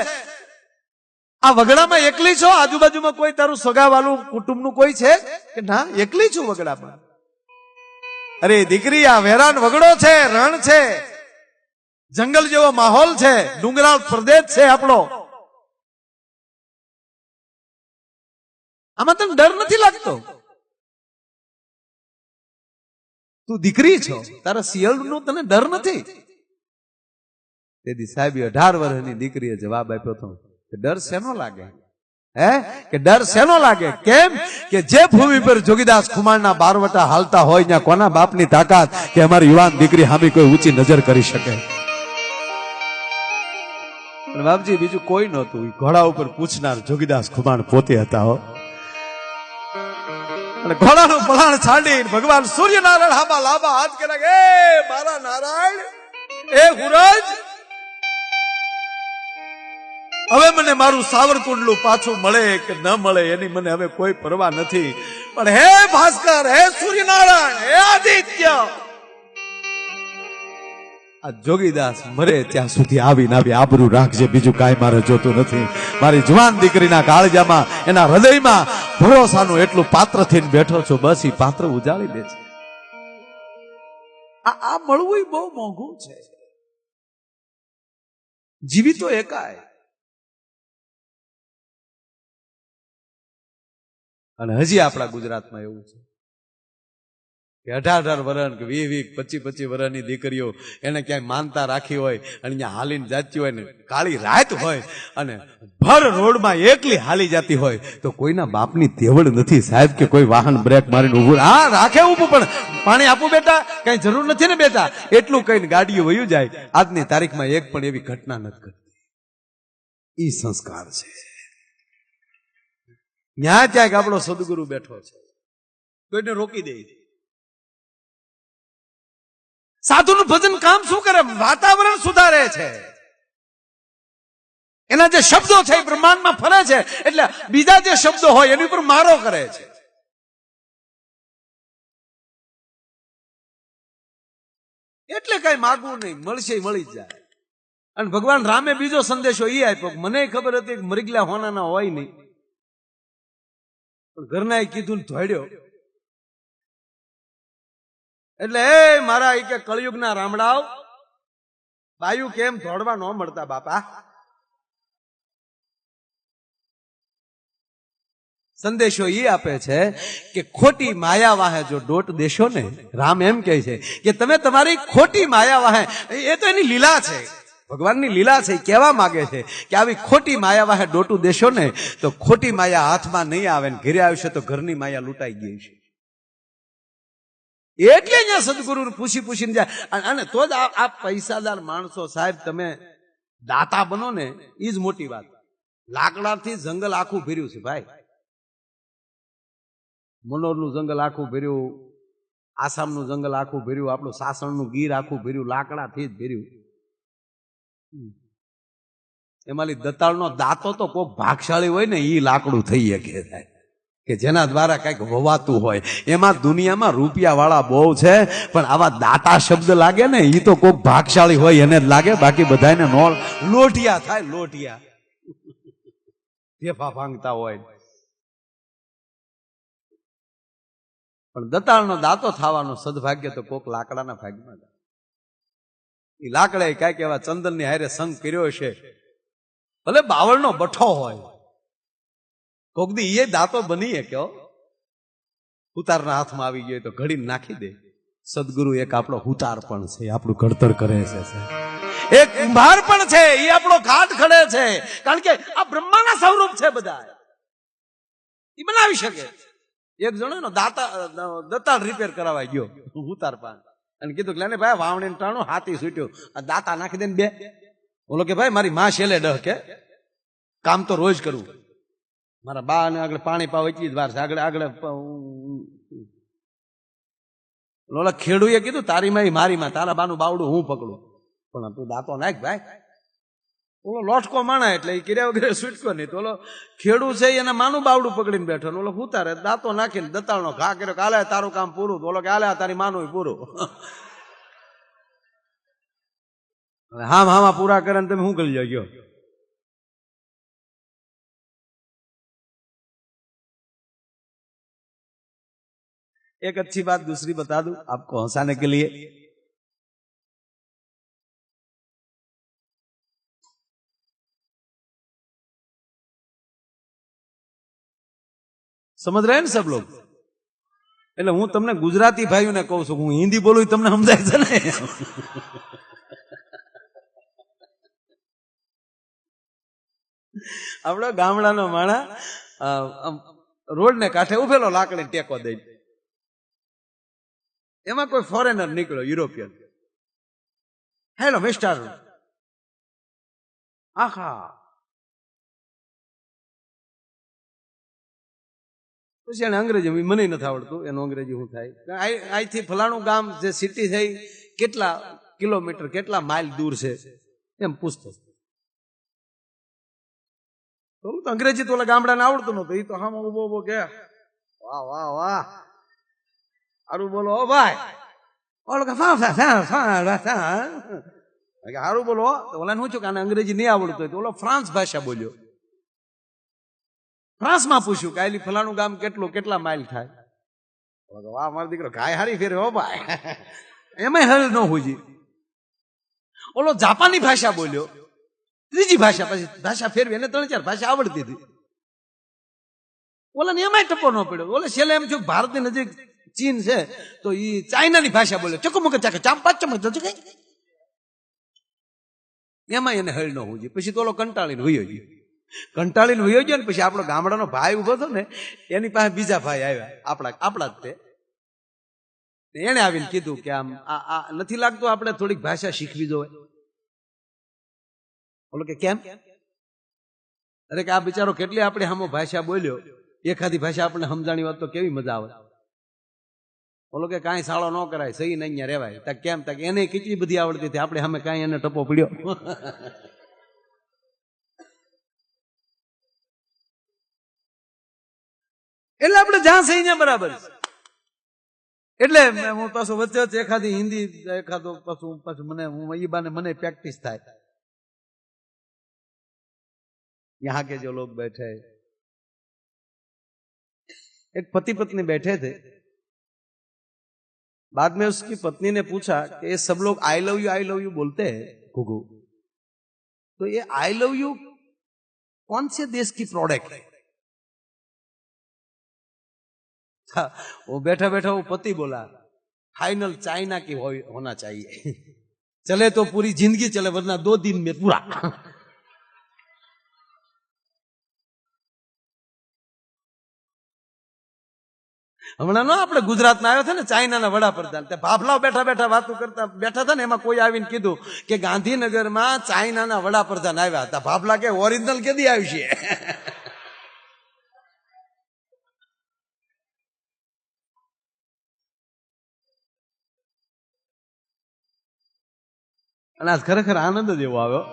S1: આ વગડામાં એકલી છો? આજુબાજુમાં કોઈ તારું સગાવાલું કુટુંબનું કોઈ છે કે ના? એકલી છું વગડામાં. અરે દીકરી આ વેરાન વગડો છે, રણ છે, જંગલ જેવો માહોલ છે, ડુંગરાળ પ્રદેશ છે આપણો. આમાં તને ડર નથી લાગતો? તું દીકરી છો, તારા શિયાળનો તને ડર નથી? તેથી સાહેબ 18 વર્ષની દીકરીએ જવાબ આપ્યો હતો કે ડર શેનો લાગે? કે ડર શેનો લાગે? કેમ કે જે ભૂમિ પર જોગીદાસ ખુમાણના બારવટા હાલતા હોય ત્યાં કોના બાપની તાકાત કે અમારી યુવાન દીકરી સામે કોઈ ઊંચી નજર કરી શકે? બાપજી બીજું કોઈ નહોતું. ઘોડા ઉપર પૂછનાર જોગીદાસ ખુમાણ પોતે હતા હો. અને ઘોડાનું પલાણ છાડી ભગવાન સૂર્યનારાયણ હાબા લાંબા હાથ કે લાગે, એ મારા નારાયણ, એ હુરજ, હવે મને મારું સાવરકુંડલું પાછું મળે કે ન મળે એની મને હવે કોઈ પરવા નથી. પણ હે ભાસ્કર, હે સૂર્યનારાયણ, હે આદિત્ય, આ જોગીદાસ મરે ત્યાં સુધી આવીને આવી આબરૂ રાખજે, બીજું કાંઈ મારે જોતું નથી. મારી જવાન દીકરીના કાળજામાં, એના હૃદયમાં ભરોસાનું એટલું પાત્ર થઈને બેઠો છો, બસ એ પાત્ર ઉજાળી દે છે. આ મળવું બહુ મોંઘું છે. જીવી તો એકાય, અને હજી આપણા ગુજરાતમાં એવું છે કે 18 વર્ષ કે 20 25 વર્ષની દીકરીઓ એને ક્યાંય માનતા રાખી હોય અને અહીંયા હાલીને જાતી હોય ને, કાળી રાત હોય અને ભર રોડમાં એકલી હાલી જતી હોય, તો કોઈના બાપની તેવડ નથી સાહેબ કે કોઈ વાહન બ્રેક મારીને ઊભું, હા રાખે ઊભું, પણ પાણી આપું બેટા, કઈ જરૂર નથી ને બેટા, એટલું કહીને ગાડીઓ વયું જાય. આજની તારીખમાં એક પણ એવી ઘટના નથી ઘટતી. ઈ સંસ્કાર છે. ત્યાં ક્યાંક આપણો સદગુરુ બેઠો છે, કોઈને રોકી દે. સાધુનું ભજન કામ શું કરે? વાતાવરણ સુધારે છે. એના જે શબ્દો છે એ બ્રહ્માંડમાં ફરે છે, એટલે બીજા જે શબ્દો હોય એની ઉપર મારો કરે છે. એટલે કઈ માગવું નહીં, મળશે મળી જ જાય. અને ભગવાન રામે બીજો સંદેશો એ આપ્યો, મને ખબર હતી કે મરીગલા હોનાના હોય નહીં, પણ ઘરના કીધું ને ધોડ્યો. એટલે એ મારા કે કળિયુગના રામડાઓ, બાયુ કેમ ધોડવા ન મળતા બાપા? સંદેશો એ આપે છે કે ખોટી માયા વાહે જો દોટ દેશો ને, રામ એમ કહે છે કે તમે તમારી ખોટી માયા વાહે, એ તો એની લીલા છે, ભગવાનની લીલા છે. કહેવા માંગે છે કે આવી ખોટી માયા વાહે દોટું દેશો ને, તો ખોટી માયા હાથમાં નહીં આવે ને ઘરે આવશે તો ઘરની માયા લૂંટાઈ ગઈ છે. એટલે અહીંયા સદગુરુ પૂછીને જાય. અને તો જ આ પૈસાદાર માણસો સાહેબ, તમે દાતા બનો ને, એ જ મોટી વાત. લાકડાથી જંગલ આખું ભર્યું છે ભાઈ. મનોરનું જંગલ આખું ભર્યું, આસામનું જંગલ આખું ભર્યું, આપણું સાસણનું ગીર આખું ભર્યું, લાકડાથી જ ભર્યું. એમાંથી દતાળનો દાંતો તો કોક ભાગશાળી હોય ને, એ લાકડું થઈ શકે થાય કે જેના દ્વારા કઈક વવાતું હોય. એમાં દુનિયામાં રૂપિયા વાળા બહુ છે, પણ આવા દાતા શબ્દ લાગે ને, એ તો કોક ભાગશાળી હોય એને જ લાગે, બાકી બધાને નો. લોટિયા થાય, લોટિયા ફેફા ભાંગતા હોય. પણ દતાળનો દાંતો થવાનો સદભાગ્ય તો કોક લાકડાના ભાગમાં જાય. એ લાકડા કઈક એવા ચંદનની હારે સંગ કર્યો છે, ભલે બાવળનો બઠો હોય, કોક દી એ દાંતો બની કે હુતારના હાથમાં આવી ગયો તો ઘડીને નાખી દે. સદગુરુ એક આપણો હુતાર પણ છે, આપણું ઘડતર કરે છે. એક કુંભાર પણ છે, એ આપણો ઘાટ ખડે છે, કારણ કે આ બ્રહ્માના સ્વરૂપ છે. બધા એ બનાવી શકે. એક જણો દતાળ રિપેર કરાવવા ગયો હુતાર પાન, અને કીધું કે ભાઈ વાવણી ટાણું હાથી છૂટ્યું, આ દાતા નાખી દે ને બે. બોલો કે ભાઈ મારી માં છેલ્લે ડહ કે કામ તો રોજ કરવું, મારા બા ને આગળ પાણી પાવ એટલી જ વાર છે, આગળ ઓલા ખેડૂએ કીધું તારી માં મારી માં, તારા બાનું બાવડું હું પકડું, પણ તું દાંતો નાખ ભાઈ. ઓલો લોટકો માણા એટલે એ કિર્યા વગેરે છૂટકો નહીં. તો ઓલો ખેડૂ છે એને માનું બાવડું પકડીને બેઠો, ઓલો ઉતારે દાંતો નાખીને દતાળનો ઘા કર્યો, કાલે તારું કામ પૂરું. તો ઓલો કે હાલે તારી માનું પૂરું. હામાં પૂરા કરે તમે શું કરી ગયો? एक अच्छी बात दूसरी बता दूं आपको हंसाने के लिए. समझ रहे हैं ना सब लोग? એટલે હું તમને ગુજરાતી ભાઈઓને કહું છું, હું હિન્દી બોલું તમને સમજાય છે ને? આપણો ગામડાનો માણા રોડ ને કાંઠે ઉભેલો લાકડી ટેકો દઈ, એમાં કોઈ ફોરેનર નીકળ્યો, યુરોપિયન. હેલો મિસ્ટર, આખા પછી એને અંગ્રેજી મને નથી આવડતું, એનું અંગ્રેજી શું થાય, અહીંથી ફલાણું ગામ જે સિટી છે કેટલા કિલોમીટર કેટલા માઇલ દૂર છે એમ પૂછતો. તો અંગ્રેજી તો ઓલા ગામડાને આવડતું નતું, એ તો હામ ઉભો ઉભો કે વાહ વાહ વાહ સારું બોલો ઓ ભાઈ, ઓલો કે સારું બોલો. ઓલા શું છું કે આને અંગ્રેજી નહીં આવડતું હોય તો ઓલો ફ્રાન્સ ભાષા બોલ્યો. ફ્રાન્સમાં પૂછ્યું કે આલી ફલાણું ગામ કેટલા માઇલ થાય? વાહ મારો દીકરો ગાય હારી ફેરે હો ભાઈ, એમાં હલ ન હોજી. ઓલો જાપાની ભાષા બોલ્યો, ત્રીજી ભાષા, પછી ભાષા ફેરવી, એને 3-4 ભાષા આવડતી હતી. ઓલા ને એમાંય ટપ્પો ન પડ્યો. ઓલે છેલ્લે એમ થયું ભારતની નજીક ચીન છે તો એ ચાઇનાની ભાષા બોલે, ચકમક ચાકે ચાંપા ચમક કઈ, એમાં એને હળ ન હોજી. પછી તો ઓલો કંટાળીને વયો ગયો. ને પછી આપણો ગામડાનો ભાઈ ઉભો હતો ને, એની પાસે બીજા ભાઈ આવ્યા, આપણા જ તે. એને આવીને કીધું કે આમ આ નથી લાગતું આપણે થોડીક ભાષા શીખવી જોઈએ? બોલો કે કેમ? અરે કે આ બિચારો કેટલી આપણે સામો ભાષા બોલ્યો, એખાદી ભાષા આપણે સમજાણી હોત તો કેવી મજા આવે. બોલો કે કાંઈ સાળો ન કરાય, સહી ને અહીંયા રહેવાય. કેમ? એને કેટલી બધી આવડતી હતી, આપણે સામે કાંઈ એને ટપો પડ્યો. એટલે આપણે જ્યાં સહી ને બરાબર. એટલે હું પાછું વચ્ચે એખાદી હિન્દી એખાદો પાછું મને પ્રેક્ટિસ થાય. यहाँ के जो लोग बैठे, एक पति पत्नी बैठे थे, बाद में उसकी पत्नी ने पूछा कि ये सब लोग आई लव यू बोलते हैं घुघू, तो ये आई लव यू कौन से देश की प्रोडक्ट है? वो बैठा बैठा वो पति बोला फाइनल चाइना की होना चाहिए, चले तो पूरी जिंदगी चले वरना 2 दिन में पूरा. હમણાં નો આપણે ગુજરાતમાં આવ્યો છે ને ચાઇનાના વડાપ્રધાન, તે ભાભલાઓ બેઠા બેઠા વાતો કરતા બેઠા હતા ને, એમાં કોઈ આવીને કીધું કે ગાંધીનગરમાં ચાઇનાના વડાપ્રધાન આવ્યા હતા. ભાભલા કે ઓરિજિનલ કેદી આવ્યું છે? અને આજ ખરેખર આનંદ જ એવો આવ્યો.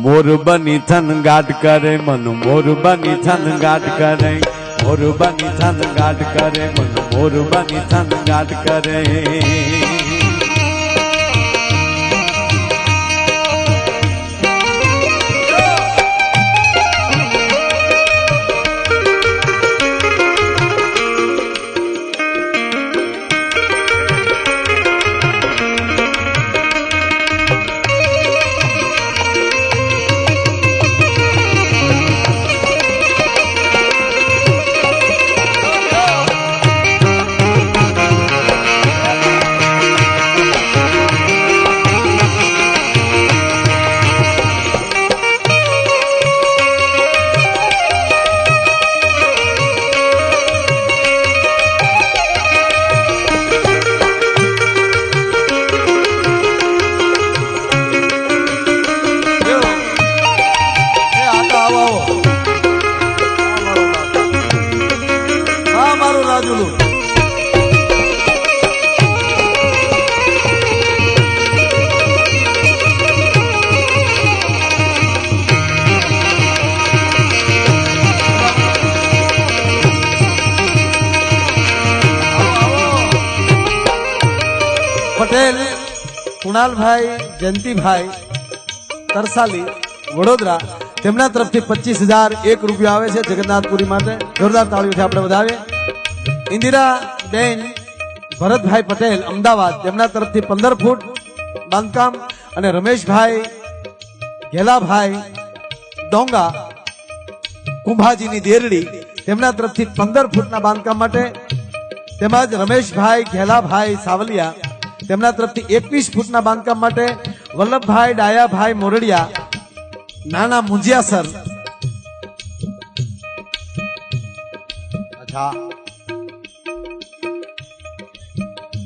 S1: મોર બની થન ગાટ કરે મન, મોર બની થન ગાટ કરે, મોર બની થન ગાટ કરે મન, મોર બની થન ગાટ કરે. પટેલ કુણાલભાઈ જયંતિભાઈ તરસાલી વડોદરા, તેમના તરફથી 25,001 રૂપિયા આવે છે જગન્નાથપુરી માટે. જોરદાર તાળીઓથી આપણે વધાવીએ. ઇન્દિરા બેન ભરતભાઈ પટેલ અમદાવાદ, તેમના તરફથી 15 ફૂટ બાંધકામ. અને રમેશભાઈ ઘેલાભાઈ ડોંગા કુંભાજીની દેરડી, તેમના તરફથી 15 ફૂટના બાંધકામ માટે. તેમજ રમેશભાઈ ઘેલાભાઈ સાવલિયા, તેમના તરફથી 21 ફૂટના બાંધકામ માટે. વલ્લભભાઈ ડાયાભાઈ મોરડિયા નાના મુંજિયાસર,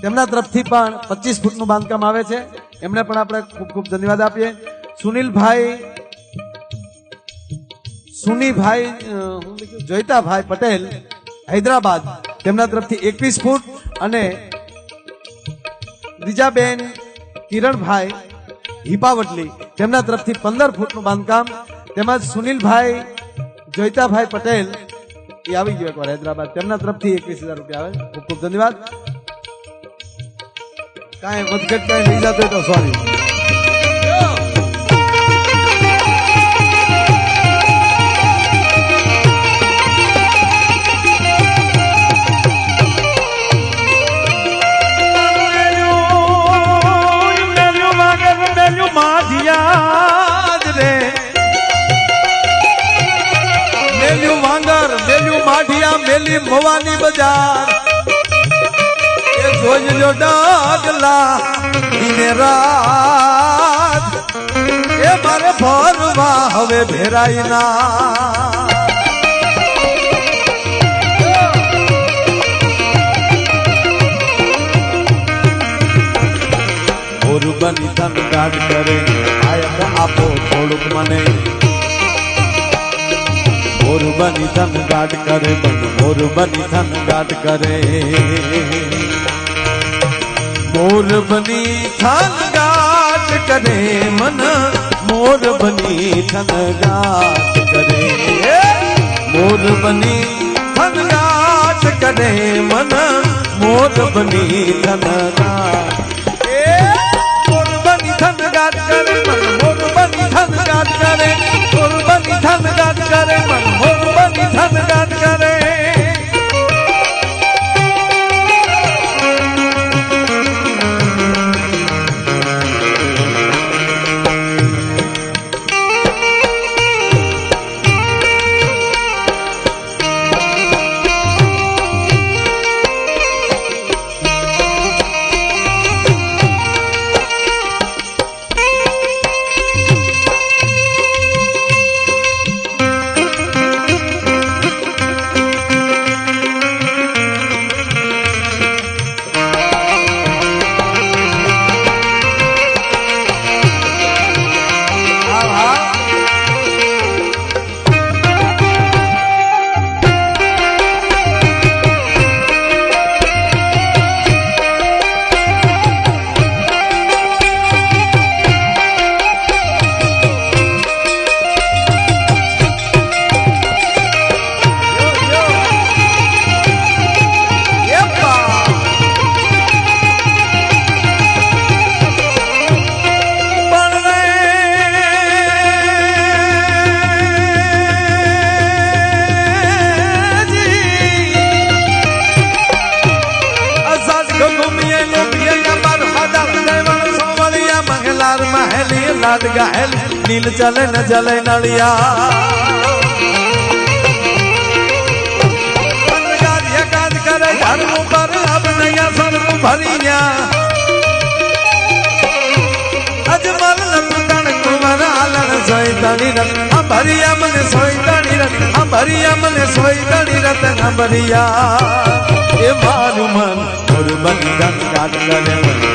S1: તેમના તરફથી પણ 25 ફૂટનું બાંધકામ આવે છે. એમને પણ આપણે ખૂબ ખૂબ ધન્યવાદ આપીએ. સુનીભાઈ જોઈતાભાઈ પટેલ હૈદરાબાદ, તેમના તરફથી 21 ફૂટ. અને રીજાબેન કિરણભાઈ હિપાવટલી, તેમના તરફથી 15 ફૂટનું બાંધકામ. તેમજ સુનિલભાઈ જોઈતાભાઈ પટેલ, એ આવી ગયો એકવાર હૈદરાબાદ, તેમના તરફથી 21,000 રૂપિયા આવે. ખૂબ ખૂબ ધન્યવાદ. કાંઈ વધઘટ કાંઈ લઈ જતો તો સોરી. મેલી મોવાની બજાર એ જોજો ડાગલા દિને રાત એ મારે ફરવા હવે ભેરાઈ ના મોરબની ધન ગાડ કરે આયત આપો થોડુંક મને મોરબની ધન ગાટ કરે મોરબની ધન ગાટ કરે મોરબની ધન ગાટ કરે મન મોરબની ધન ગાટ કરે મોરબની ધન ગાટ કરે મન મોરબની ધન ગાટ મોરબની ધન ગાટ કરે મન મોરબની ધન ગાટ કરે મોરબની ધન ગાટ કરે મન મોરબની ધન ગાટ કરે लाड गायल नील चले न जले नलिया काज करे घर पर अब नया सर भरिया अजमल लंदन कुमार आलन सोई तड़ी रत हम भरिया मन सोई तड़ी रत हम भरिया मन सोई तड़ी रत हम भरिया ए मारू मन और बंधन काट करे